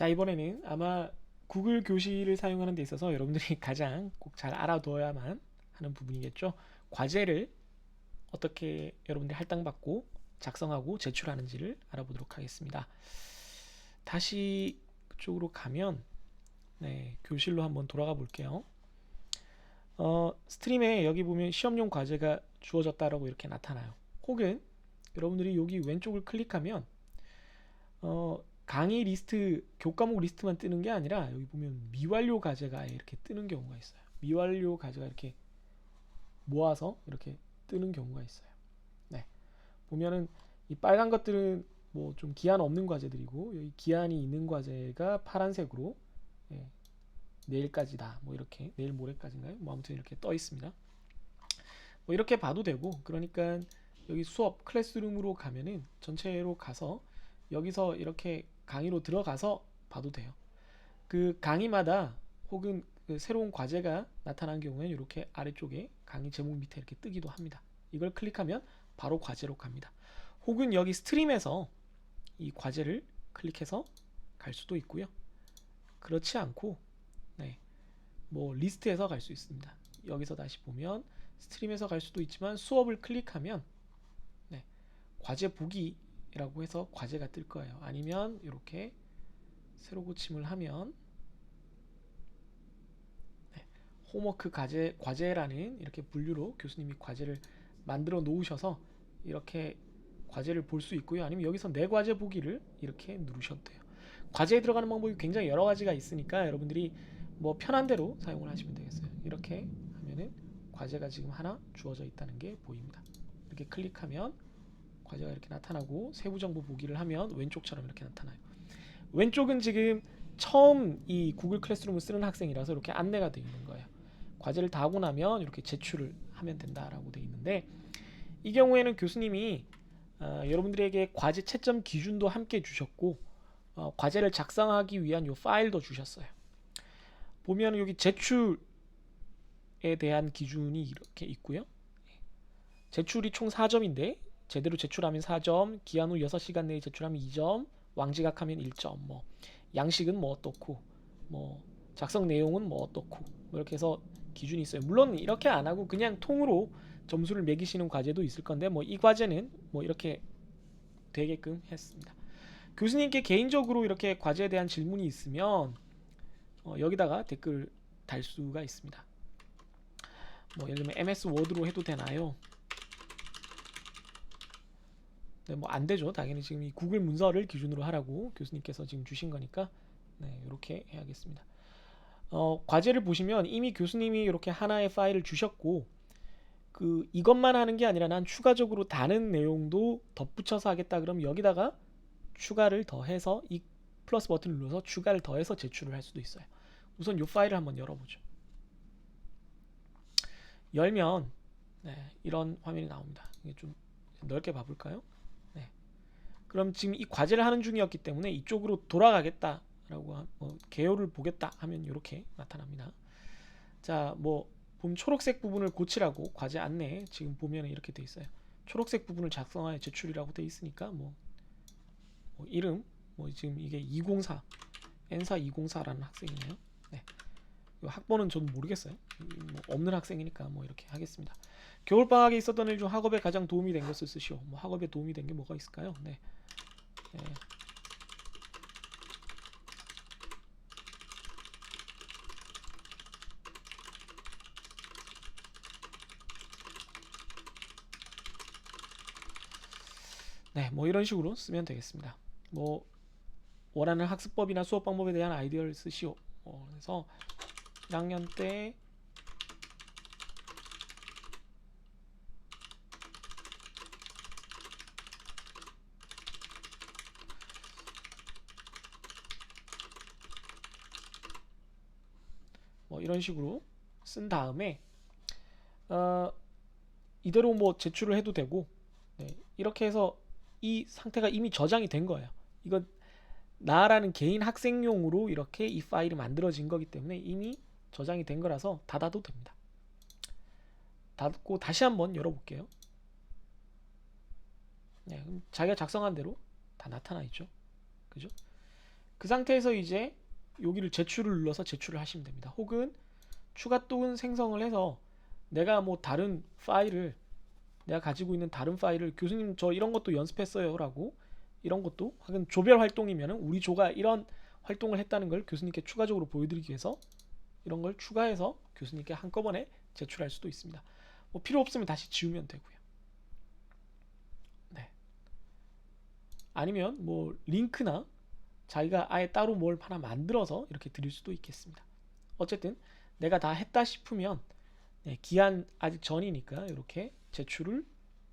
자, 이번에는 아마 구글 교실을 사용하는 데 있어서 여러분들이 가장 꼭 잘 알아둬야만 하는 부분이겠죠. 과제를 어떻게 여러분들이 할당받고 작성하고 제출하는지를 알아보도록 하겠습니다. 다시 그쪽으로 가면 교실로 한번 돌아가 볼게요. 스트림에 여기 보면 시험용 과제가 주어졌다라고 이렇게 나타나요. 혹은 여러분들이 여기 왼쪽을 클릭하면 강의 리스트, 교과목 리스트만 뜨는 게 아니라 여기 보면 미완료 과제가 이렇게 뜨는 경우가 있어요. 미완료 과제가 이렇게 모아서 이렇게 뜨는 경우가 있어요. 네. 보면은 이 빨간 것들은 뭐 좀 기한 없는 과제들이고, 여기 기한이 있는 과제가 파란색으로 예, 내일까지다, 뭐 이렇게, 내일 모레까지인가요? 뭐 아무튼 이렇게 떠 있습니다. 뭐 이렇게 봐도 되고, 그러니까 여기 수업 클래스룸으로 가면은 전체로 가서 여기서 이렇게 강의로 들어가서 봐도 돼요. 그 강의마다 혹은 그 새로운 과제가 나타난 경우에는 이렇게 아래쪽에 강의 제목 밑에 이렇게 뜨기도 합니다. 이걸 클릭하면 바로 과제로 갑니다. 혹은 여기 스트림에서 이 과제를 클릭해서 갈 수도 있고요. 그렇지 않고 뭐 리스트에서 갈 수 있습니다. 여기서 다시 보면 스트림에서 갈 수도 있지만 수업을 클릭하면 과제 보기라고 해서 과제가 뜰 거예요. 아니면 이렇게 새로 고침을 하면 홈워크 과제라는 이렇게 분류로 교수님이 과제를 만들어 놓으셔서 이렇게 과제를 볼 수 있고요. 아니면 여기서 내 과제 보기를 이렇게 누르셔도 돼요. 과제에 들어가는 방법이 굉장히 여러 가지가 있으니까 여러분들이 뭐 편한 대로 사용을 하시면 되겠어요. 이렇게 하면은 과제가 지금 하나 주어져 있다는 게 보입니다. 이렇게 클릭하면 과제가 이렇게 나타나고 세부 정보 보기를 하면 왼쪽처럼 이렇게 나타나요. 왼쪽은 지금 처음 이 구글 클래스룸을 쓰는 학생이라서 이렇게 안내가 되어 있는 거예요. 과제를 다 하고 나면 이렇게 제출을 하면 된다라고 되어 있는데, 이 경우에는 교수님이 여러분들에게 과제 채점 기준도 함께 주셨고 과제를 작성하기 위한 요 파일도 주셨어요. 보면 여기 제출에 대한 기준이 이렇게 있고요. 제출이 총 4점인데 제대로 제출하면 4점, 기한 후 6시간 내에 제출하면 2점, 왕지각하면 1점, 뭐 양식은 뭐 어떻고, 뭐 작성 내용은 뭐 어떻고, 뭐 이렇게 해서 기준이 있어요. 물론 이렇게 안 하고 그냥 통으로 점수를 매기시는 과제도 있을 건데, 뭐 이 과제는 뭐 이렇게 되게끔 했습니다. 교수님께 개인적으로 이렇게 과제에 대한 질문이 있으면 여기다가 댓글 달 수가 있습니다. 뭐 예를 들면 MS 워드로 해도 되나요? 네, 뭐 안 되죠. 당연히 지금 이 구글 문서를 기준으로 하라고 교수님께서 지금 주신 거니까 이렇게 해야겠습니다. 과제를 보시면 이미 교수님이 이렇게 하나의 파일을 주셨고, 그 이것만 하는 게 아니라 난 추가적으로 다른 내용도 덧붙여서 하겠다 그러면 여기다가 추가를 더해서 이 플러스 버튼을 눌러서 추가를 더해서 제출을 할 수도 있어요. 우선 이 파일을 한번 열어보죠. 열면 이런 화면이 나옵니다. 이게 좀 넓게 봐볼까요? 그럼 지금 이 과제를 하는 중이었기 때문에 이쪽으로 돌아가겠다라고 개요를 보겠다 하면 이렇게 나타납니다. 자, 뭐 보면 초록색 부분을 고치라고 과제 안내 지금 보면 이렇게 돼 있어요. 초록색 부분을 작성하여 제출이라고 돼 있으니까 뭐 이름 뭐 지금 이게 204 N사 204라는 학생이네요. 학번은 저는 모르겠어요. 뭐 없는 학생이니까 뭐 이렇게 하겠습니다. 겨울방학에 있었던 일 중 학업에 가장 도움이 된 것을 쓰시오. 뭐 학업에 도움이 된 게 뭐가 있을까요? 뭐 이런 식으로 쓰면 되겠습니다. 뭐 원하는 학습법이나 수업 방법에 대한 아이디어를 쓰시오. 그래서 1학년 때 뭐 이런 식으로 쓴 다음에 이대로 뭐 제출을 해도 되고, 이렇게 해서 이 상태가 이미 저장이 된 거예요. 이건 나라는 개인 학생용으로 이렇게 이 파일이 만들어진 거기 때문에 이미 저장이 된 거라서 닫아도 됩니다. 닫고 다시 한번 열어볼게요. 그럼 자기가 작성한 대로 다 나타나 있죠. 그죠? 그 상태에서 이제 여기를 제출을 눌러서 제출을 하시면 됩니다. 혹은 추가 또는 생성을 해서 내가 뭐 다른 파일을 내가 가지고 있는 다른 파일을 교수님 저 이런 것도 연습했어요 라고 이런 것도 혹은 조별 활동이면 우리 조가 이런 활동을 했다는 걸 교수님께 추가적으로 보여드리기 위해서 이런 걸 추가해서 교수님께 한꺼번에 제출할 수도 있습니다. 뭐 필요 없으면 다시 지우면 되고요. 네. 아니면 뭐 링크나 자기가 아예 따로 뭘 하나 만들어서 이렇게 드릴 수도 있겠습니다. 어쨌든 내가 다 했다 싶으면 네, 기한 아직 전이니까 이렇게 제출을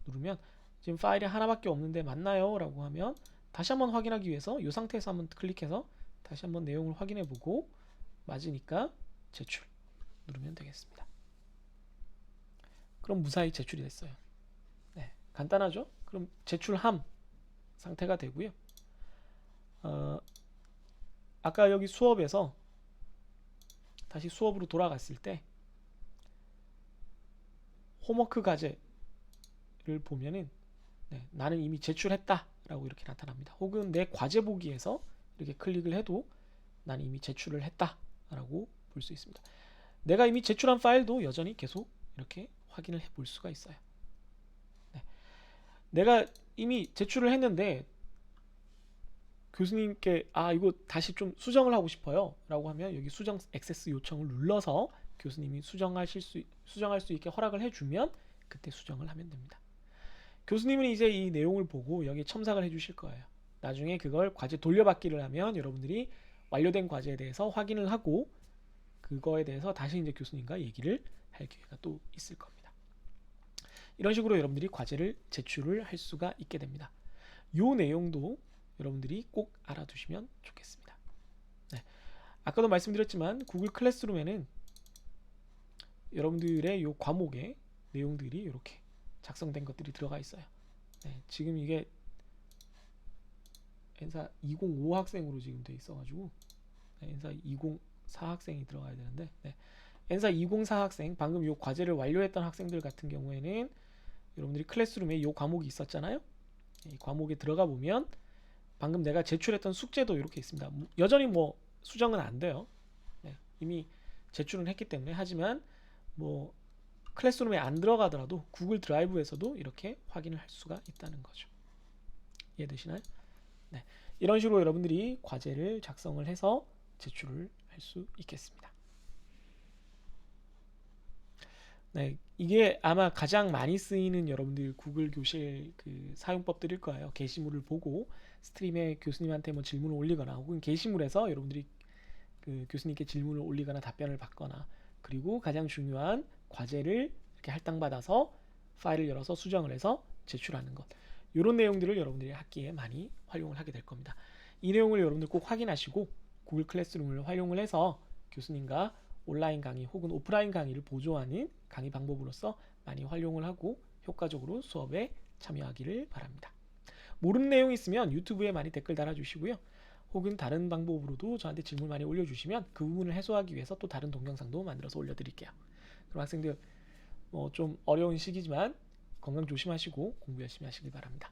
누르면 지금 파일이 하나밖에 없는데 맞나요? 라고 하면 다시 한번 확인하기 위해서 이 상태에서 한번 클릭해서 다시 한번 내용을 확인해 보고 맞으니까 제출 누르면 되겠습니다. 그럼 무사히 제출이 됐어요. 네, 간단하죠? 그럼 제출함 상태가 되고요. 아까 여기 수업에서 다시 수업으로 돌아갔을 때 홈워크 과제를 보면은 네, 나는 이미 제출했다 라고 이렇게 나타납니다. 혹은 내 과제 보기에서 이렇게 클릭을 해도 나는 이미 제출을 했다 라고 볼 수 있습니다. 내가 이미 제출한 파일도 여전히 계속 이렇게 확인을 해 볼 수가 있어요. 네. 내가 이미 제출을 했는데 교수님께 이거 다시 좀 수정을 하고 싶어요 라고 하면 여기 수정 액세스 요청을 눌러서 교수님이 수정할 수 있게 허락을 해주면 그때 수정을 하면 됩니다. 교수님은 이제 이 내용을 보고 여기 첨삭을 해주실 거예요. 나중에 그걸 과제 돌려받기를 하면 여러분들이 완료된 과제에 대해서 확인을 하고 그거에 대해서 다시 이제 교수님과 얘기를 할 기회가 또 있을 겁니다. 이런 식으로 여러분들이 과제를 제출을 할 수가 있게 됩니다. 이 내용도 여러분들이 꼭 알아두시면 좋겠습니다. 네. 아까도 말씀드렸지만 구글 클래스룸에는 여러분들의 이 과목의 내용들이 이렇게 작성된 것들이 들어가 있어요. 네. 지금 이게 엔사 205 학생으로 지금 돼 있어가지고 네. 엔사 204 학생이 들어가야 되는데 네. 엔사 204 학생 방금 이 과제를 완료했던 학생들 같은 경우에는 여러분들이 클래스룸에 이 과목이 있었잖아요. 이 과목에 들어가 보면 방금 내가 제출했던 숙제도 이렇게 있습니다. 여전히 뭐 수정은 안 돼요. 네, 이미 제출은 했기 때문에. 하지만 뭐 클래스룸에 안 들어가더라도 구글 드라이브에서도 이렇게 확인을 할 수가 있다는 거죠. 이해되시나요? 네, 이런 식으로 여러분들이 과제를 작성을 해서 제출을 할 수 있겠습니다. 네, 이게 아마 가장 많이 쓰이는 여러분들 구글 교실 그 사용법들일 거예요. 게시물을 보고 스트림에 교수님한테 뭐 질문을 올리거나 혹은 게시물에서 여러분들이 그 교수님께 질문을 올리거나 답변을 받거나 그리고 가장 중요한 과제를 이렇게 할당받아서 파일을 열어서 수정을 해서 제출하는 것. 이런 내용들을 여러분들이 학기에 많이 활용을 하게 될 겁니다. 이 내용을 여러분들 꼭 확인하시고 구글 클래스룸을 활용을 해서 교수님과 온라인 강의 혹은 오프라인 강의를 보조하는 강의 방법으로서 많이 활용을 하고 효과적으로 수업에 참여하기를 바랍니다. 모르는 내용이 있으면 유튜브에 많이 댓글 달아주시고요. 혹은 다른 방법으로도 저한테 질문 많이 올려주시면 그 부분을 해소하기 위해서 또 다른 동영상도 만들어서 올려드릴게요. 그럼 학생들 좀 어려운 시기지만 건강 조심하시고 공부 열심히 하시길 바랍니다.